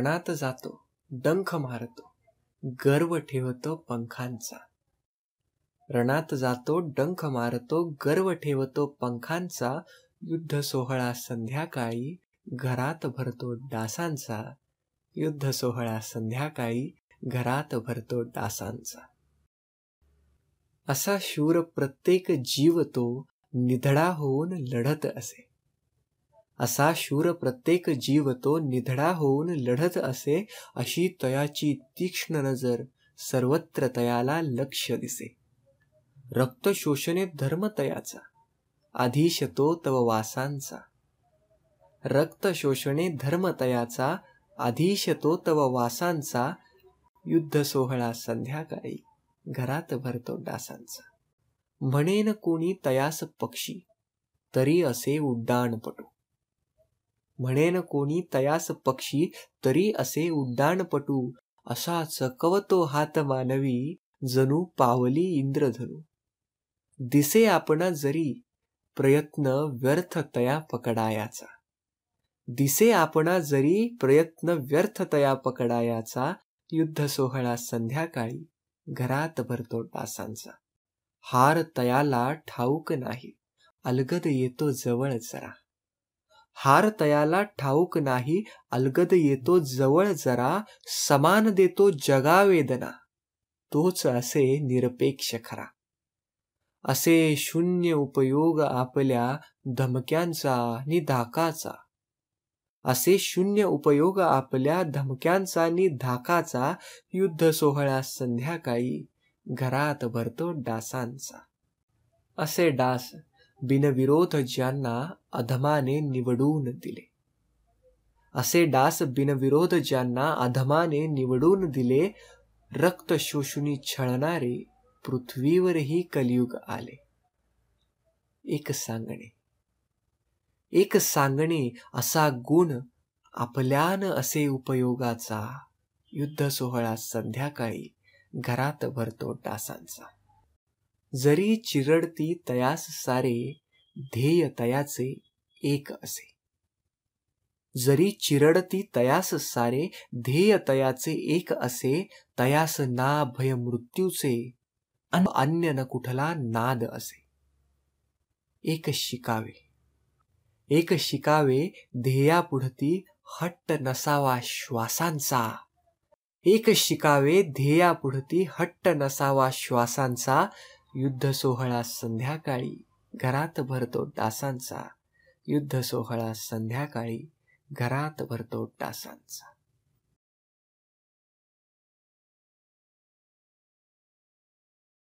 रणात जातो डंख मारतो गर्व ठेवतो पंखांचा. रणात जातो डंख मारतो गर्व ठेवतो पंखांचा. युद्ध सोहळा संध्याकाळी घरात भरतो डासांचा. युद्ध सोहळा संध्याकाळी घरात भरतो डासांचा. असा शूर प्रत्येक जीव तो निधडा होऊन लढत असे. असा शूर प्रत्येक जीव तो निधडा होऊन लढत असे. अशी तयाची तीक्ष्ण नजर सर्वत्र तयाला लक्ष दिसे. रक्त शोषणे धर्म तयाचा आधीश तो तव वासांचा. रक्त शोषणे धर्म तयाचा आधीश तो तव वासांचा. युद्ध सोहळा संध्याकाळी घरात भरतो डासांचा. म्हणेन कोणी तयास पक्षी तरी असे उड्डाणपटू. म्हणेन कोणी तयास पक्षी तरी असे उड्डाणपटू. असा चकवतो हात मानवी जणू पावली इंद्रधनू. दिसे आपणा जरी प्रयत्न व्यर्थ तया पकडायाचा. दिसे आपणा जरी प्रयत्न व्यर्थ तया पकडायाचा. युद्ध सोहळा संध्याकाळी घरात भरतो डासांचा. हार तयाला ठाऊक नाही अलगद येतो जवळ जरा. हार तयाला ठाऊक नाही अलगद येतो जवळ जरा. समान देतो जगा वेदना तोच असे निरपेक्ष खरा. असे शून्य उपयोग आपल्या धमक्यांचा नि धाकाचा. असे शून्य उपयोग आपल्या धमक्यांचा नि धाकाचा. युद्ध सोहळा संध्याकाळी घरात भरतो डासांचा. असे डास बिनविरोध ज्यांना अधमाने निवडून दिले. असे डास बिनविरोध ज्यांना अधमाने निवडून दिले. रक्त शोषुनी छळणारे पृथ्वीवरही कलियुग आले. एक सांगणे एक सांगणे असा गुण आपल्यान असे उपयोगाचा. युद्ध सोहळा संध्याकाळी घरात भरतो डासांचा. जरी चिरडती तयास सारे ध्येय तयाचे एक असे. जरी चिरडती तयास सारे ध्येय तयाचे एक असे. तयास ना भय मृत्यूचे अन्य न कुठला नाद असे. एक शिकावे एक शिकावे ध्येयापुढती हट्ट नसावा श्वासांचा. एक शिकावे ध्येयापुढती हट्ट नसावा श्वासांचा. युद्ध सोहळा संध्याकाळी घरात भरतो डासांचा. युद्ध सोहळा संध्याकाळी घरात भरतो डासांचा.